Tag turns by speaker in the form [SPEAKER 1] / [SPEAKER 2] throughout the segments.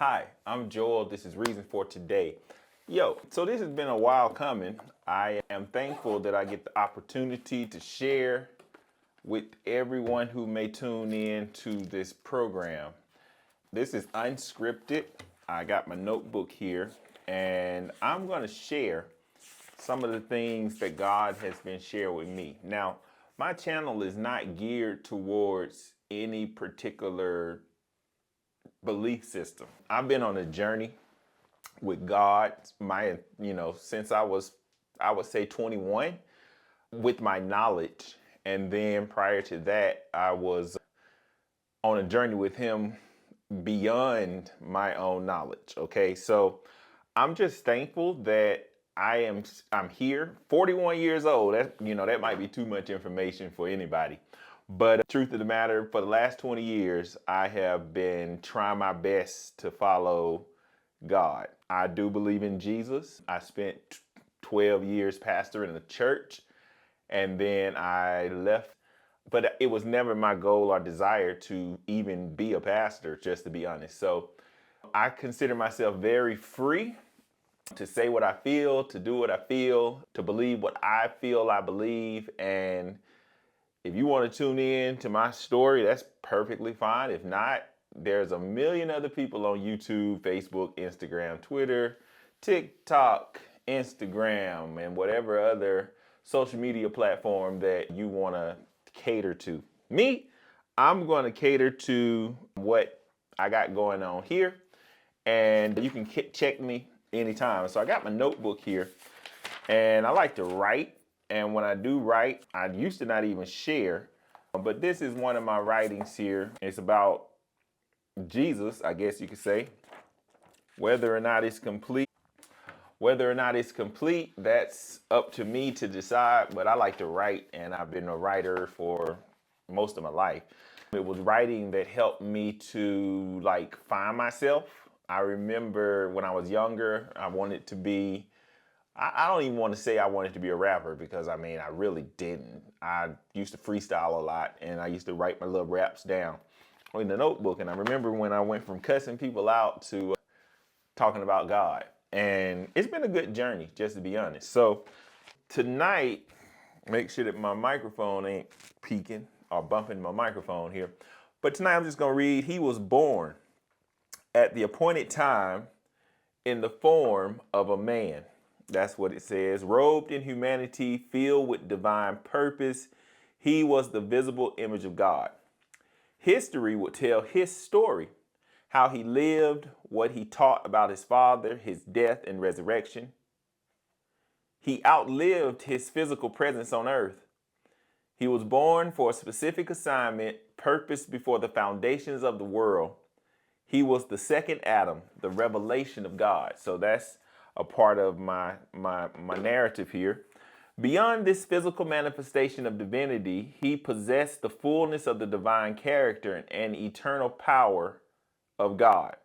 [SPEAKER 1] Hi, I'm Joel. This is Reason for Today. So this has been a while coming. I am thankful that I get the opportunity to share with everyone who may tune in to this program. This is unscripted. I got my notebook here, and I'm going to share some of the things that God has been sharing with me. Now, my channel is not geared towards any particular belief system. I've been on a journey with God, since I would say 21, with my knowledge. And then prior to that, I was on a journey with Him beyond my own knowledge. Okay, so I'm just thankful that I'm here, 41 years old. That might be too much information for anybody. But truth of the matter, for the last 20 years, I have been trying my best to follow God. I do believe in Jesus. I spent 12 years pastoring in the church, and then I left. But it was never my goal or desire to even be a pastor, just to be honest. So I consider myself very free to say what I feel, to do what I feel, to believe what I feel I believe. And if you want to tune in to my story, that's perfectly fine. If not, there's a million other people on YouTube, Facebook, Instagram, Twitter, TikTok, Instagram, and whatever other social media platform that you want to cater to. Me, I'm going to cater to what I got going on here, and you can check me anytime. So I got my notebook here, and I like to write. And when I do write, I used to not even share, but this is one of my writings here. It's about Jesus, I guess you could say. Whether or not it's complete, that's up to me to decide, but I like to write, and I've been a writer for most of my life. It was writing that helped me to find myself. I remember when I was younger, I wanted to be, I don't even want to say I wanted to be a rapper, because I really didn't. I used to freestyle a lot, and I used to write my little raps down in the notebook. And I remember when I went from cussing people out to talking about God. And it's been a good journey, just to be honest. So tonight, make sure that my microphone ain't peaking or bumping my microphone here. But tonight I'm just going to read, He was born at the appointed time in the form of a man. That's what it says. Robed in humanity, filled with divine purpose, He was the visible image of God. History would tell His story, how He lived, what He taught about His Father, His death and resurrection. He outlived His physical presence on earth. He was born for a specific assignment, purpose before the foundations of the world. He was the second Adam, the revelation of God. So that's a part of my narrative here. Beyond this physical manifestation of divinity, He possessed the fullness of the divine character and eternal power of God.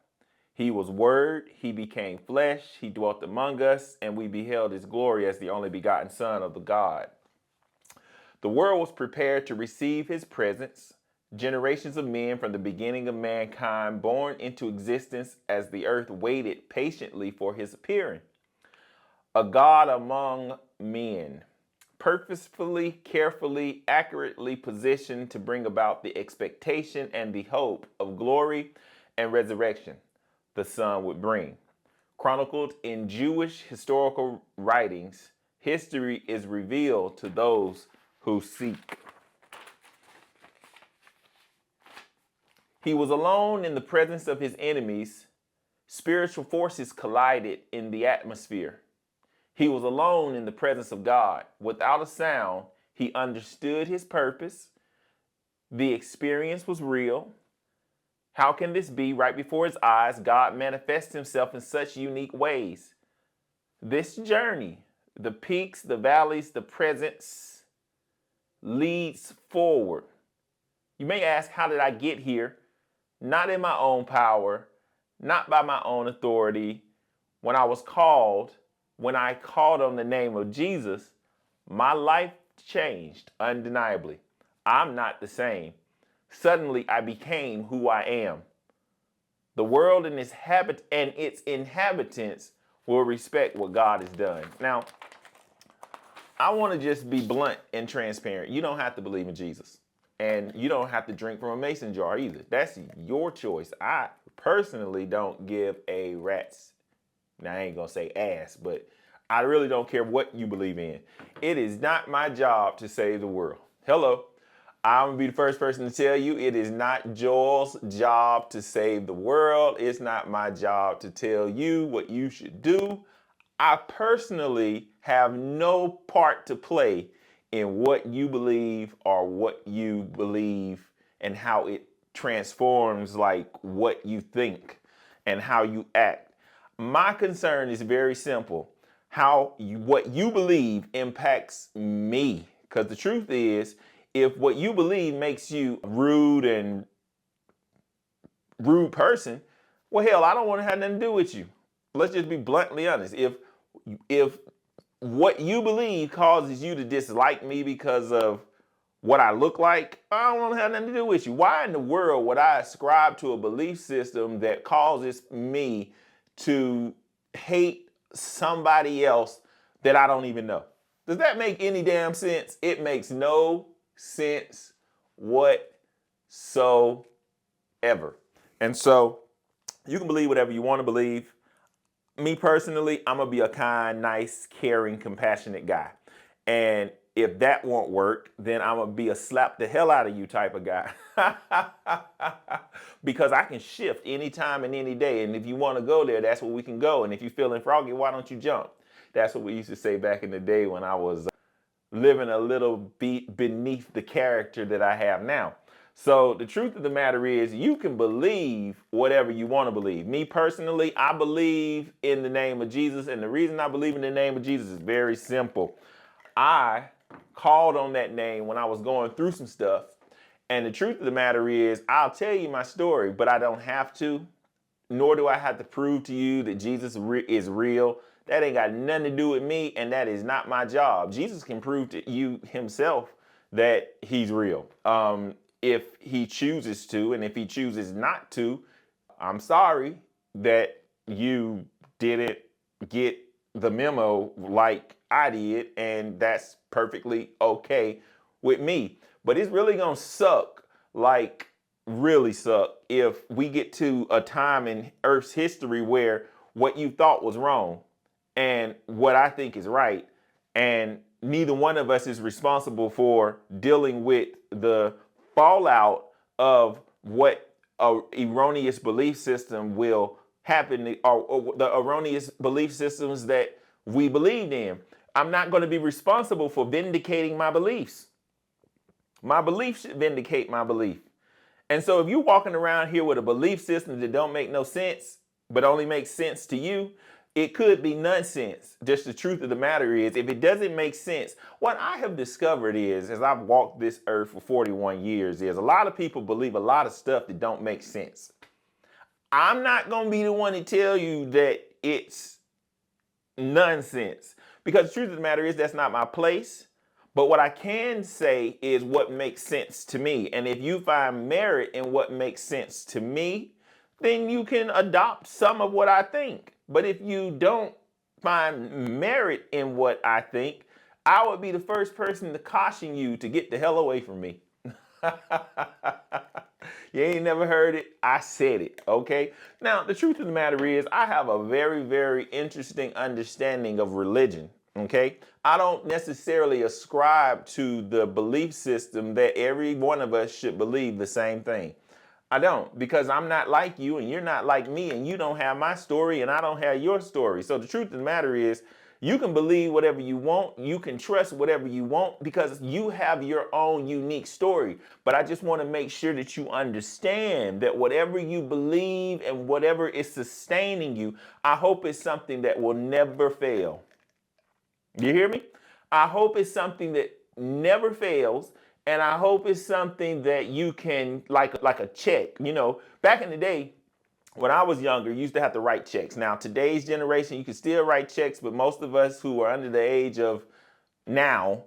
[SPEAKER 1] He was Word, He became flesh, He dwelt among us, and we beheld His glory as the only begotten Son of the God. The world was prepared to receive His presence. Generations of men from the beginning of mankind born into existence as the earth waited patiently for His appearing. A God among men, purposefully, carefully, accurately positioned to bring about the expectation and the hope of glory and resurrection the Son would bring. Chronicled in Jewish historical writings, history is revealed to those who seek. He was alone in the presence of His enemies. Spiritual forces collided in the atmosphere. He was alone in the presence of God. Without a sound, He understood His purpose. The experience was real. How can this be? Right before His eyes, God manifests Himself in such unique ways. This journey, the peaks, the valleys, the presence, leads forward. You may ask, how did I get here? Not in my own power, not by my own authority. When I called on the name of Jesus, my life changed The world and its inhabitants will respect what God has done. Now, I want to just be blunt and transparent. You don't have to believe in Jesus. And you don't have to drink from a mason jar either. That's your choice. I personally don't give a rat's, now I ain't going to say ass, but I really don't care what you believe in. It is not my job to save the world. Hello. I'm going to be the first person to tell you it is not Joel's job to save the world. It's not my job to tell you what you should do. I personally have no part to play in what you believe or what you believe and how it transforms like what you think and how you act. My concern is very simple. What you believe impacts me. Because the truth is, if what you believe makes you a rude person, well, hell, I don't want to have nothing to do with you. Let's just be bluntly honest. If what you believe causes you to dislike me because of what I look like, I don't want to have nothing to do with you. Why in the world would I ascribe to a belief system that causes me to hate somebody else that I don't even know? Does that make any damn sense? It makes no sense whatsoever. And so you can believe whatever you want to believe. Me personally, I'm going to be a kind, nice, caring, compassionate guy. And if that won't work, then I'm going to be a slap the hell out of you type of guy. Because I can shift anytime and any day. And if you want to go there, that's where we can go. And if you're feeling froggy, why don't you jump? That's what we used to say back in the day when I was living a little bit beneath the character that I have now. So the truth of the matter is, you can believe whatever you want to believe. Me personally, I believe in the name of Jesus. And the reason I believe in the name of Jesus is very simple. I called on that name when I was going through some stuff. And the truth of the matter is, I'll tell you my story, but I don't have to. Nor do I have to prove to you that Jesus is real. That ain't got nothing to do with me, and that is not my job. Jesus can prove to you himself that he's real. If he chooses to, and if he chooses not to, I'm sorry that you didn't get the memo like I did, and that's perfectly okay with me. But it's really gonna suck, like really suck, if we get to a time in Earth's history where what you thought was wrong and what I think is right, and neither one of us is responsible for dealing with the fallout of what a erroneous belief system will happen, or the erroneous belief systems that we believed in. I'm not going to be responsible for vindicating my beliefs. My belief should vindicate my belief. And so if you're walking around here with a belief system that don't make no sense, but only makes sense to you, it could be nonsense. Just the truth of the matter is, if it doesn't make sense, what I have discovered is, as I've walked this earth for 41 years, is a lot of people believe a lot of stuff that don't make sense. I'm not going to be the one to tell you that it's nonsense, because the truth of the matter is, that's not my place. But what I can say is what makes sense to me. And if you find merit in what makes sense to me, then you can adopt some of what I think. But if you don't find merit in what I think, I would be the first person to caution you to get the hell away from me. You ain't never heard it. I said it, okay? Now, the truth of the matter is, I have a very, very interesting understanding of religion, okay? I don't necessarily ascribe to the belief system that every one of us should believe the same thing. I don't, because I'm not like you and you're not like me, and you don't have my story and I don't have your story. So the truth of the matter is, you can believe whatever you want, you can trust whatever you want, because you have your own unique story. But I just want to make sure that you understand that whatever you believe and whatever is sustaining you, I hope it's something that will never fail. You hear me? I hope it's something that never fails. And I hope it's something that you can, like a check. You know, back in the day, when I was younger, you used to have to write checks. Now, today's generation, you can still write checks, but most of us who are under the age of now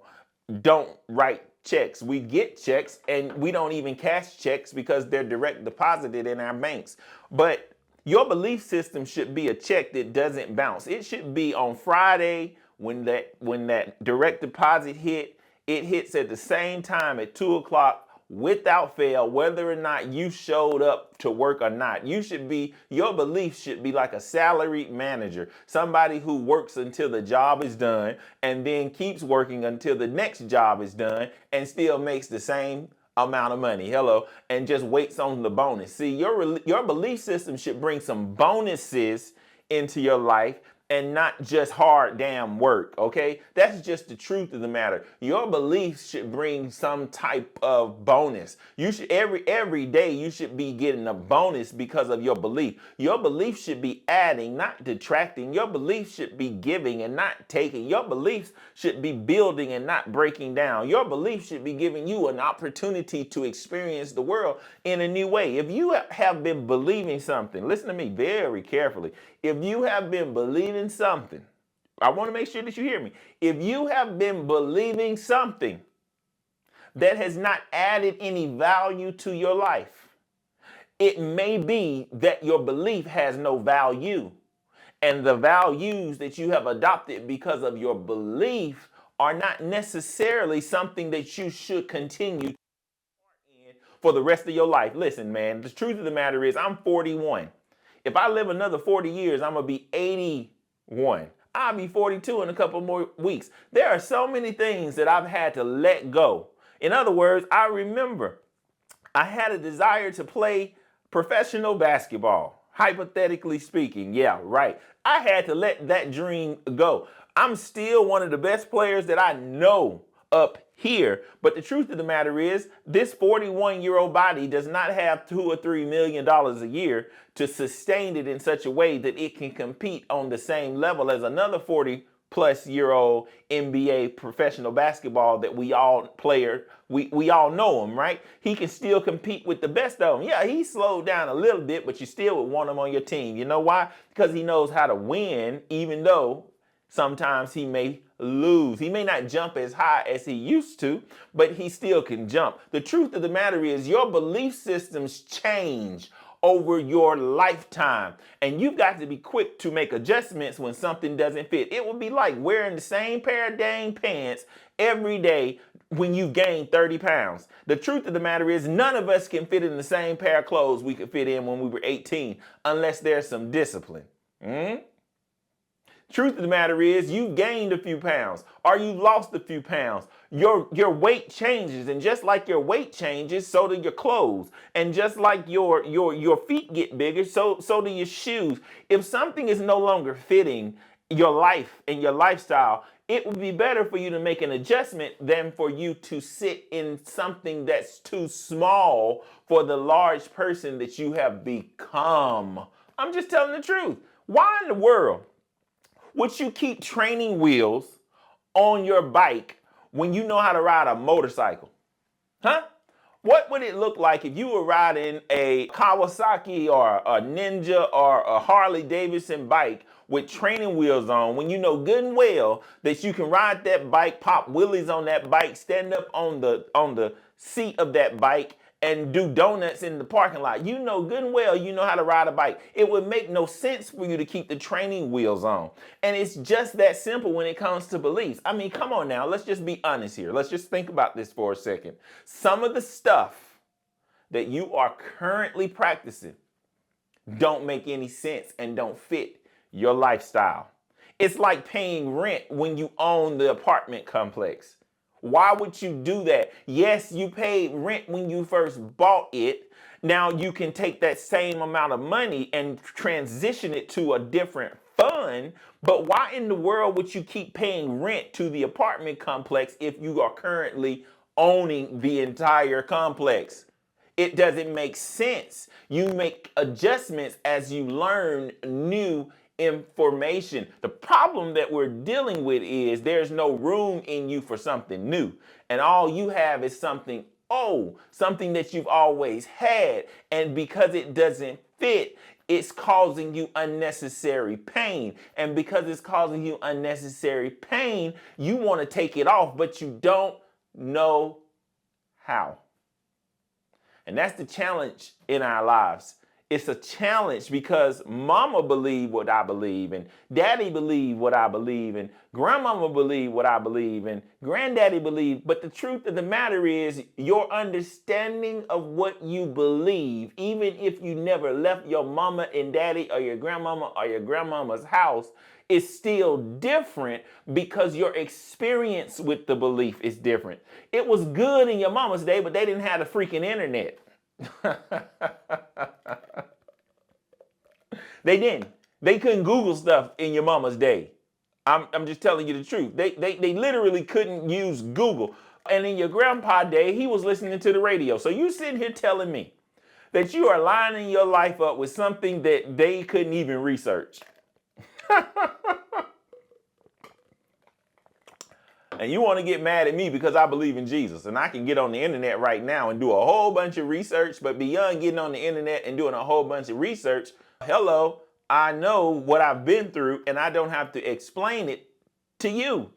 [SPEAKER 1] don't write checks. We get checks and we don't even cash checks because they're direct deposited in our banks. But Your belief system should be a check that doesn't bounce. It should be on Friday when that direct deposit hit. It hits at the same time at 2 o'clock without fail, whether or not you showed up to work or not. Your belief should be like a salaried manager, somebody who works until the job is done and then keeps working until the next job is done and still makes the same amount of money. Hello. And just waits on the bonus. See, your belief system should bring some bonuses into your life and not just hard damn work, okay? That's just the truth of the matter. Your beliefs should bring some type of bonus. You should every day you should be getting a bonus because of your belief. Your belief should be adding, not detracting. Your belief should be giving and not taking. Your beliefs should be building and not breaking down. Your belief should be giving you an opportunity to experience the world in a new way. If you have been believing something, listen to me very carefully. If you have been believing something, I want to make sure that you hear me. If you have been believing something that has not added any value to your life, it may be that your belief has no value. And the values that you have adopted because of your belief are not necessarily something that you should continue for the rest of your life. Listen, man, the truth of the matter is I'm 41. If I live another 40 years, I'm going to be 81. I'll be 42 in a couple more weeks. There are so many things that I've had to let go. In other words, I remember I had a desire to play professional basketball, hypothetically speaking. Yeah, right. I had to let that dream go. I'm still one of the best players that I know up here. But the truth of the matter is, this 41-year-old body does not have $2 or $3 million a year to sustain it in such a way that it can compete on the same level as another 40-plus-year-old NBA professional basketball that we all know him, right? He can still compete with the best of them. Yeah, he slowed down a little bit, but you still would want him on your team. You know why? Because he knows how to win, even though sometimes he may lose. He may not jump as high as he used to, but he still can jump. The truth of the matter is your belief systems change over your lifetime, and you've got to be quick to make adjustments when something doesn't fit. It would be like wearing the same pair of dang pants every day when you gain 30 pounds. The truth of the matter is none of us can fit in the same pair of clothes we could fit in when we were 18 unless there's some discipline. Truth of the matter is you gained a few pounds or you lost a few pounds. Your weight changes, and just like your weight changes, so do your clothes. And just like your feet get bigger, so do your shoes. If something is no longer fitting your life and your lifestyle, it would be better for you to make an adjustment than for you to sit in something that's too small for the large person that you have become. I'm just telling the truth. Why in the world would you keep training wheels on your bike when you know how to ride a motorcycle? Huh? What would it look like if you were riding a Kawasaki or a Ninja or a Harley Davidson bike with training wheels on when you know good and well that you can ride that bike, pop wheelies on that bike, stand up on the seat of that bike and do donuts in the parking lot? You know good and well you know how to ride a bike. It would make no sense for you to keep the training wheels on. And it's just that simple when it comes to beliefs. I mean, come on now, let's just be honest here. Let's just think about this for a second. Some of the stuff that you are currently practicing don't make any sense and don't fit your lifestyle. It's like paying rent when you own the apartment complex. Why would you do that? Yes, you paid rent when you first bought it. Now you can take that same amount of money and transition it to a different fund. But why in the world would you keep paying rent to the apartment complex if you are currently owning the entire complex? It doesn't make sense. You make adjustments as you learn new information. The problem that we're dealing with is there's no room in you for something new. And all you have is something old, something that you've always had. And because it doesn't fit, it's causing you unnecessary pain. And because it's causing you unnecessary pain, you want to take it off, but you don't know how. And that's the challenge in our lives, it's a challenge because mama believe what I believe, and daddy believe what I believe, and grandmama believe what I believe, and granddaddy believe. But the truth of the matter is your understanding of what you believe, even if you never left your mama and daddy or your grandmama or your grandmama's house, is still different because your experience with the belief is different. It was good in your mama's day, but they didn't have the freaking internet. They didn't. They couldn't Google stuff in your mama's day. I'm just telling you the truth. They literally couldn't use Google. And in your grandpa day, he was listening to the radio. So you sitting here telling me that you are lining your life up with something that they couldn't even research. And you want to get mad at me because I believe in Jesus. And I can get on the internet right now and do a whole bunch of research. But beyond getting on the internet and doing a whole bunch of research, hello, I know what I've been through and I don't have to explain it to you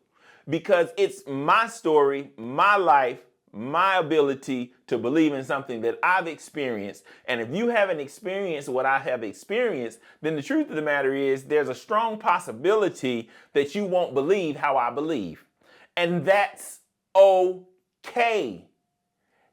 [SPEAKER 1] because it's my story, my life, my ability to believe in something that I've experienced. And if you haven't experienced what I have experienced, then the truth of the matter is there's a strong possibility that you won't believe how I believe. And that's okay.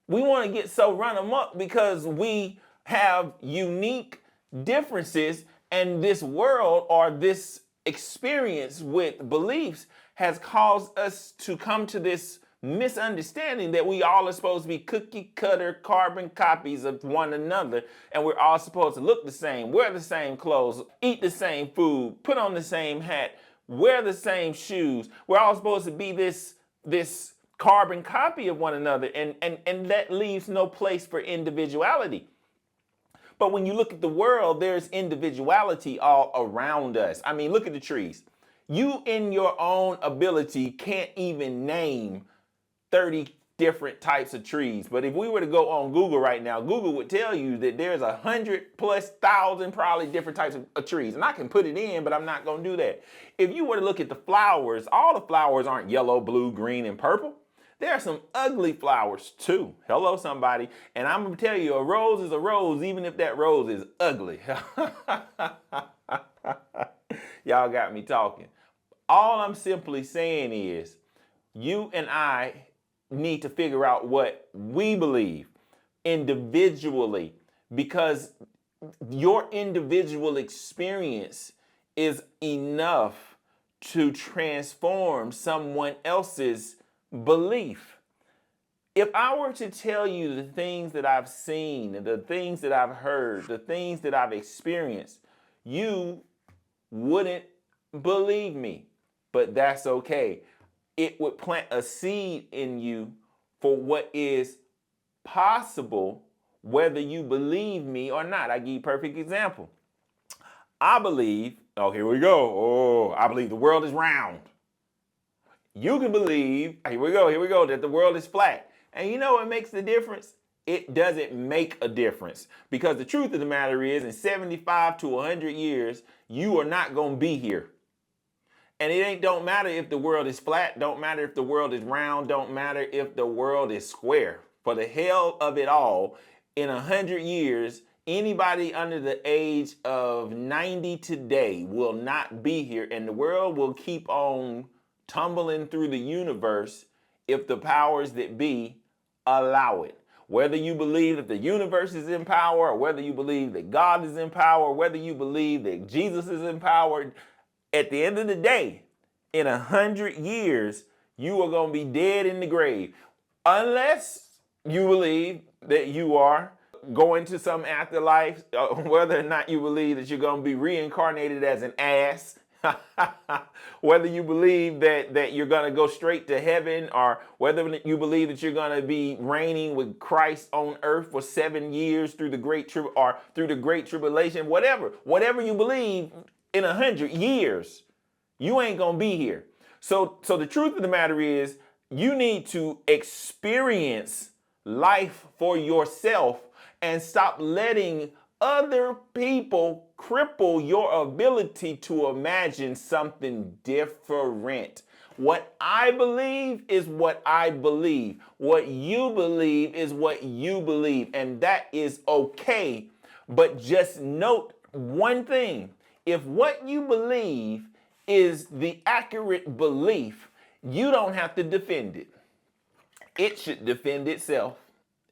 [SPEAKER 1] We want to get so run amok because we have unique differences, and this world or this experience with beliefs has caused us to come to this misunderstanding that we all are supposed to be cookie cutter carbon copies of one another, and we're all supposed to look the same, wear the same clothes, eat the same food, put on the same hat, wear the same shoes. We're all supposed to be this carbon copy of one another, and that leaves no place for individuality. But when you look at the world, there's individuality all around us. I mean, look at the trees. You in your own ability can't even name 30 different types of trees. But if we were to go on Google right now, Google would tell you that there's 100,000+ probably different types of trees. And I can put it in, but I'm not going to do that. If you were to look at the flowers, all the flowers aren't yellow, blue, green, and purple. There are some ugly flowers too. Hello, somebody. And I'm going to tell you, a rose is a rose, even if that rose is ugly. Y'all got me talking. All I'm simply saying is you and I need to figure out what we believe individually, because your individual experience is enough to transform someone else's belief. If I were to tell you the things that I've seen, the things that I've heard, the things that I've experienced, you wouldn't believe me, but that's okay. It would plant a seed in you for what is possible, whether you believe me or not. I give you a perfect example. I believe, here we go. I believe the world is round. You can believe, here we go, that the world is flat. And you know what makes the difference? It doesn't make a difference. Because the truth of the matter is, in 75 to 100 years, you are not going to be here. And it don't matter if the world is flat, don't matter if the world is round, don't matter if the world is square. For the hell of it all, in 100 years, anybody under the age of 90 today will not be here, and the world will keep on tumbling through the universe if the powers that be allow it. Whether you believe that the universe is in power, or whether you believe that God is in power, or whether you believe that Jesus is empowered, at the end of the day, in 100 years, you are going to be dead in the grave. Unless you believe that you are going to some afterlife, whether or not you believe that you're going to be reincarnated as an ass, whether you believe that you're going to go straight to heaven, or whether you believe that you're going to be reigning with Christ on earth for 7 years through the great tribulation, whatever you believe, in 100 years, you ain't going to be here. So the truth of the matter is, you need to experience life for yourself and stop letting other people cripple your ability to imagine something different. What I believe is what I believe. What you believe is what you believe. And that is okay. But just note one thing. If what you believe is the accurate belief, you don't have to defend it. It should defend itself.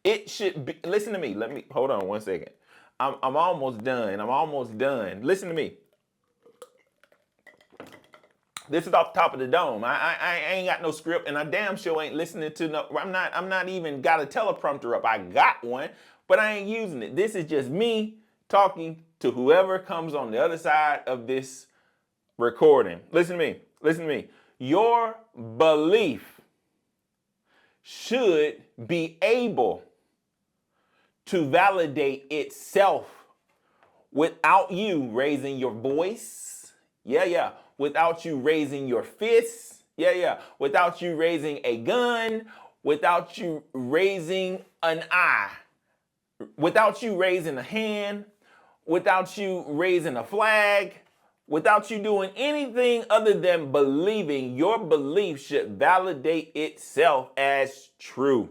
[SPEAKER 1] It should be, listen to me. Let me, hold on one second. I'm almost done. I'm almost done. Listen to me. This is off the top of the dome. I ain't got no script, and I damn sure ain't listening to no. I'm not even got a teleprompter up. I got one, but I ain't using it. This is just me talking to whoever comes on the other side of this recording. Listen to me. Listen to me. Your belief should be able to validate itself without you raising your voice. Yeah. Without you raising your fists. Yeah. Without you raising a gun. Without you raising an eye. Without you raising a hand. Without you raising a flag. Without you doing anything other than believing, your belief should validate itself as true.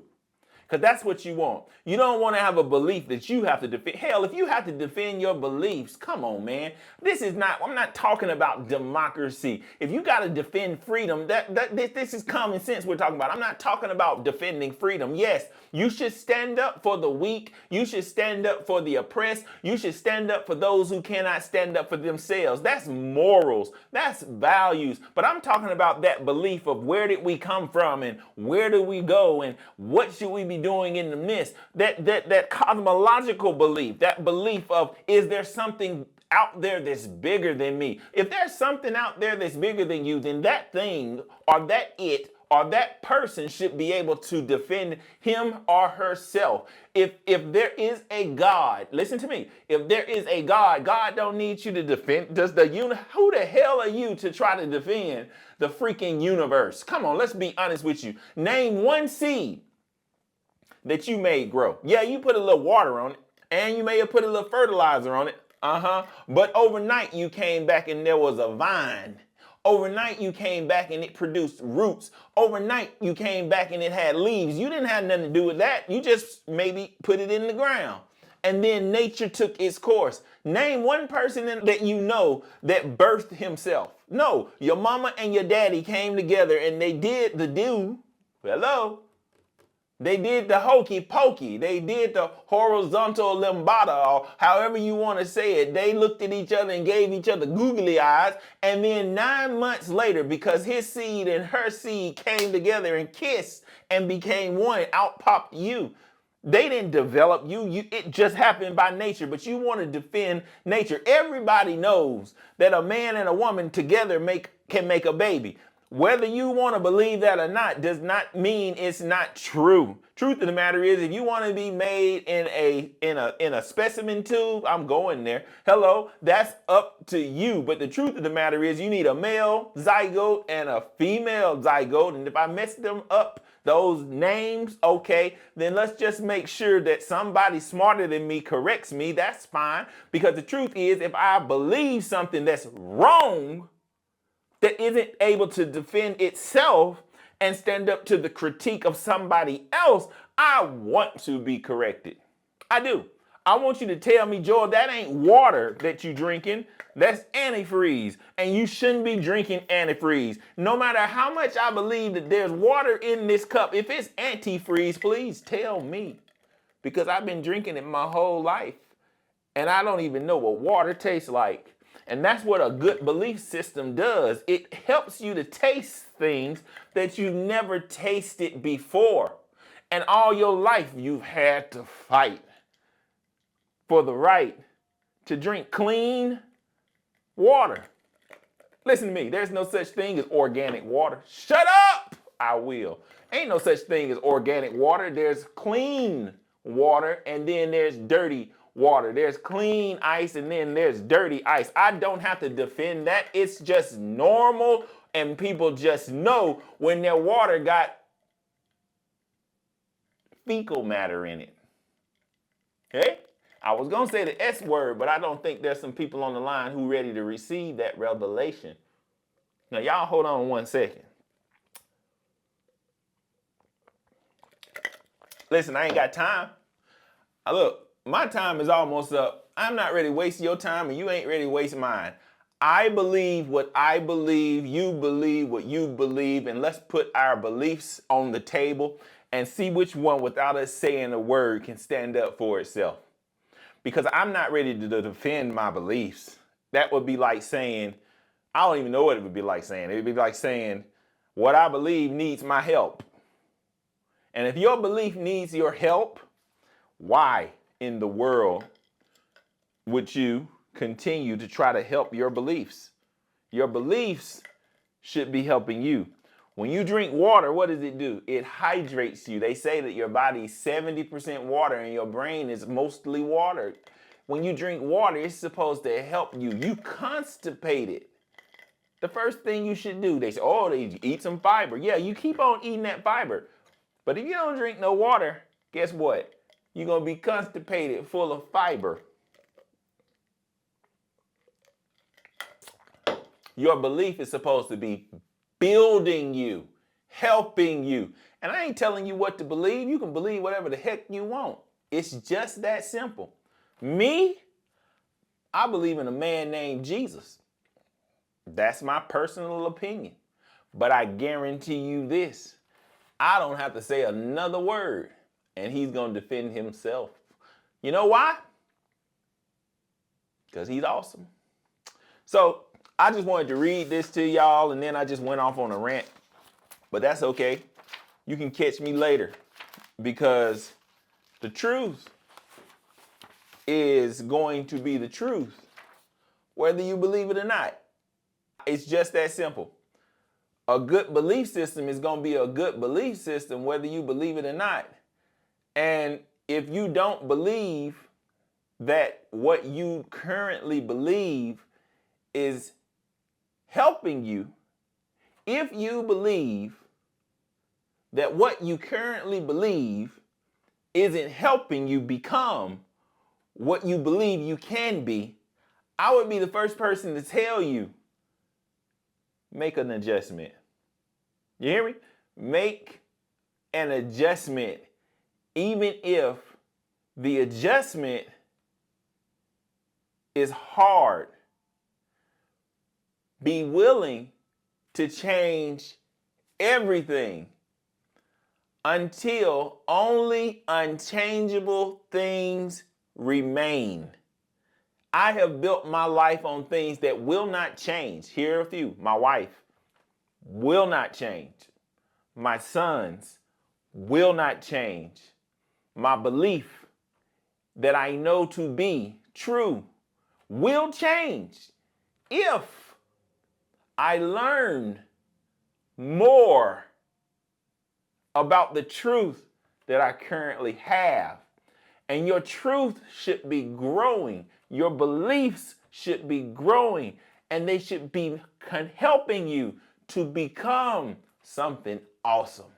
[SPEAKER 1] Because that's what you want. You don't want to have a belief that you have to defend. Hell, if you have to defend your beliefs, come on, man. I'm not talking about democracy. If you got to defend freedom, this is common sense we're talking about. I'm not talking about defending freedom. Yes, you should stand up for the weak. You should stand up for the oppressed. You should stand up for those who cannot stand up for themselves. That's morals. That's values. But I'm talking about that belief of where did we come from and where do we go and what should we be doing in the midst. That cosmological belief, that belief of, is there something out there that's bigger than me? If there's something out there that's bigger than you, then that thing or that it or that person should be able to defend him or herself. If there is a God, listen to me. If there is a God, God don't need you to defend. Who the hell are you to try to defend the freaking universe? Come on, let's be honest with you. Name one seed that you made grow. Yeah, you put a little water on it, and you may have put a little fertilizer on it. But overnight you came back and there was a vine. Overnight you came back and it produced roots. Overnight you came back and it had leaves. You didn't have nothing to do with that. You just maybe put it in the ground. And then nature took its course. Name one person that you know that birthed himself. No, your mama and your daddy came together and they did the do. Hello? They did the hokey pokey. They did the horizontal lambada, or however you want to say it. They looked at each other and gave each other googly eyes. And then 9 months later, because his seed and her seed came together and kissed and became one, out popped you. They didn't develop you. It just happened by nature, but you want to defend nature. Everybody knows that a man and a woman together can make a baby. Whether you want to believe that or not does not mean it's not true. Truth of the matter is, if you want to be made in a specimen tube, I'm going there. Hello, that's up to you. But the truth of the matter is, you need a male zygote and a female zygote. And if I mess them up, those names, okay, then let's just make sure that somebody smarter than me corrects me. That's fine. Because the truth is, if I believe something that's wrong, that isn't able to defend itself and stand up to the critique of somebody else, I want to be corrected. I do. I want you to tell me, Joel, that ain't water that you drinking. That's antifreeze. And you shouldn't be drinking antifreeze. No matter how much I believe that there's water in this cup, if it's antifreeze, please tell me. Because I've been drinking it my whole life. And I don't even know what water tastes like. And that's what a good belief system does. It helps you to taste things that you've never tasted before. And all your life you've had to fight for the right to drink clean water. Listen to me, there's no such thing as organic water. Shut up! I will. Ain't no such thing as organic water. There's clean water and then there's dirty water. There's clean ice and then there's dirty ice. I don't have to defend that. It's just normal, and people just know when their water got fecal matter in it. Okay? I was going to say the S word, but I don't think there's some people on the line who ready to receive that revelation. Now, y'all hold on 1 second. Listen, I ain't got time. Look, my time is almost up. I'm not ready to waste your time, and you ain't ready to waste mine. I believe what I believe, you believe what you believe, and let's put our beliefs on the table and see which one, without us saying a word, can stand up for itself. Because I'm not ready to defend my beliefs. That would be like saying, I don't even know what it would be like saying. It would be like saying, what I believe needs my help. And if your belief needs your help, why in the world would you continue to try to help your beliefs? Your beliefs should be helping you. When you drink water, what does it do? It hydrates you. They say that your body's 70% water and your brain is mostly water. When you drink water, it's supposed to help you. You constipated. The first thing you should do, they say, oh, they eat some fiber. Yeah, you keep on eating that fiber. But if you don't drink no water, guess what? You're going to be constipated, full of fiber. Your belief is supposed to be building you, helping you. And I ain't telling you what to believe. You can believe whatever the heck you want. It's just that simple. Me, I believe in a man named Jesus. That's my personal opinion. But I guarantee you this. I don't have to say another word, and he's going to defend himself. You know why? Because he's awesome. So I just wanted to read this to y'all, and then I just went off on a rant. But that's okay. You can catch me later, because the truth is going to be the truth, whether you believe it or not. It's just that simple. A good belief system is going to be a good belief system, whether you believe it or not. And if you don't believe that what you currently believe is helping you, if you believe that what you currently believe isn't helping you become what you believe you can be, I would be the first person to tell you, make an adjustment. You hear me? Make an adjustment, even if the adjustment is hard. Be willing to change everything until only unchangeable things remain. I have built my life on things that will not change. Here are a few. My wife will not change. My sons will not change. My belief that I know to be true will change if I learn more about the truth that I currently have. And your truth should be growing. Your beliefs should be growing. And they should be helping you to become something awesome.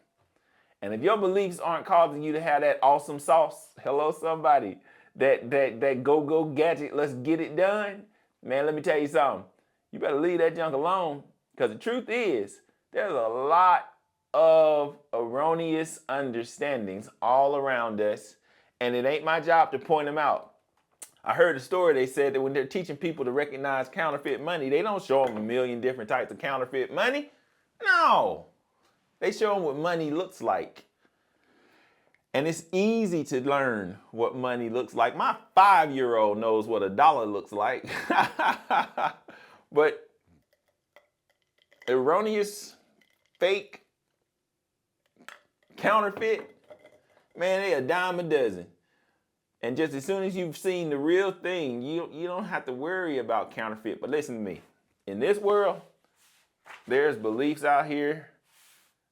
[SPEAKER 1] And if your beliefs aren't causing you to have that awesome sauce, hello somebody, that go gadget, let's get it done, man, let me tell you something. You better leave that junk alone, because the truth is, there's a lot of erroneous understandings all around us, and it ain't my job to point them out. I heard a story, they said that when they're teaching people to recognize counterfeit money, they don't show them a million different types of counterfeit money. No, they show them what money looks like. And it's easy to learn what money looks like. My 5-year-old knows what $1 looks like. But erroneous, fake, counterfeit, man, they a dime a dozen. And just as soon as you've seen the real thing, you don't have to worry about counterfeit. But listen to me. In this world, there's beliefs out here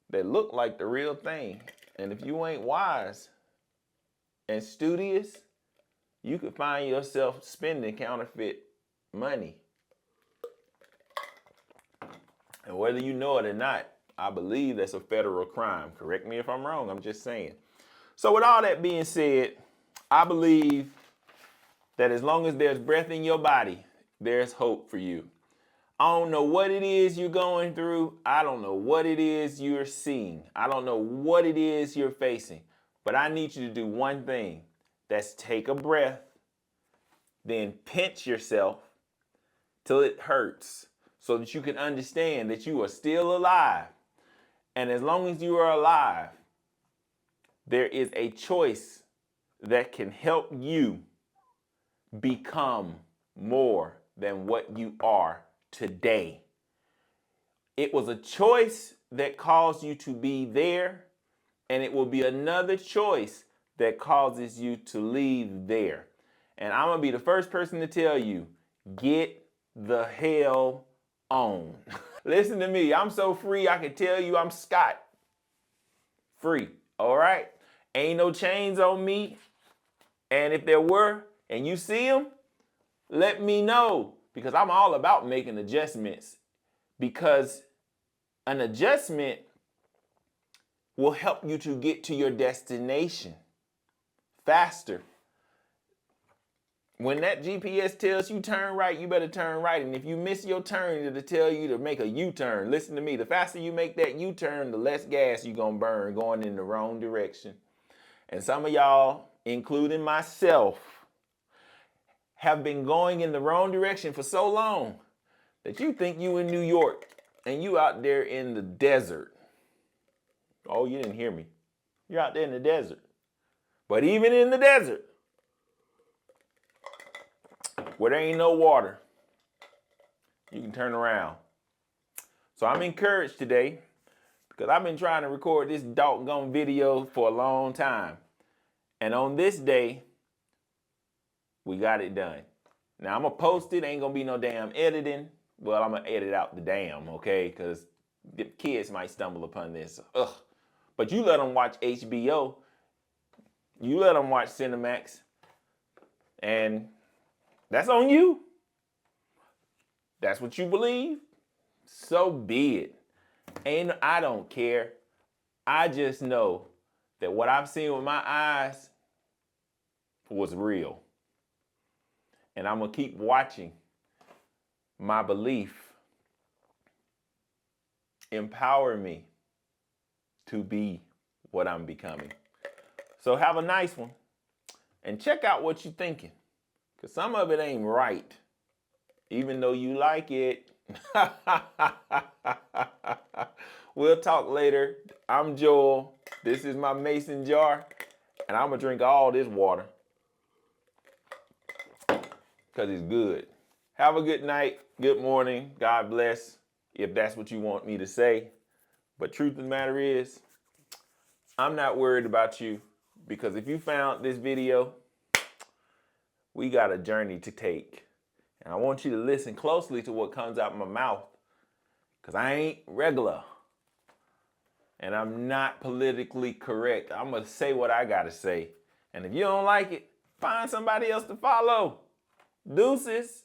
[SPEAKER 1] that look like the real thing. And if you ain't wise and studious, you could find yourself spending counterfeit money. And whether you know it or not, I believe that's a federal crime. Correct me if I'm wrong, I'm just saying. So with all that being said, I believe that as long as there's breath in your body, there's hope for you. I don't know what it is you're going through. I don't know what it is you're seeing. I don't know what it is you're facing. But I need you to do one thing. That's take a breath then pinch yourself till it hurts so that you can understand that you are still alive. And as long as you are alive, there is a choice that can help you become more than what you are today. It was a choice that caused you to be there, and it will be another choice that causes you to leave there. And I'm gonna be the first person to tell you, get the hell on. Listen to me, I'm so free I can tell you I'm Scott. Free, all right? Ain't no chains on me. And if there were, and you see them, let me know, because I'm all about making adjustments, because an adjustment will help you to get to your destination faster. When that GPS tells you turn right, you better turn right. And if you miss your turn, it'll tell you to make a U-turn. Listen to me, the faster you make that U-turn, the less gas you're gonna burn going in the wrong direction. And some of y'all, including myself, have been going in the wrong direction for so long that you think you in New York and you out there in the desert. Oh, you didn't hear me. You're out there in the desert. But even in the desert, where there ain't no water, you can turn around. So I'm encouraged today because I've been trying to record this doggone video for a long time. And on this day, we got it done. Now I'm gonna post it, ain't gonna be no damn editing. Well, I'm gonna edit out the damn, okay? Because the kids might stumble upon this. Ugh. But you let them watch HBO. You let them watch Cinemax. And that's on you. That's what you believe. So be it. I don't care. I just know that what I've seen with my eyes was real. And I'm gonna keep watching my belief empower me to be what I'm becoming. So have a nice one. And check out what you're thinking. Because some of it ain't right. Even though you like it. We'll talk later. I'm Joel. This is my mason jar. And I'm going to drink all this water. Because it's good. Have a good night. Good morning. God bless. If that's what you want me to say. But truth of the matter is, I'm not worried about you. Because if you found this video, we got a journey to take. And I want you to listen closely to what comes out of my mouth. Because I ain't regular. And I'm not politically correct. I'm going to say what I got to say. And if you don't like it, find somebody else to follow. Deuces.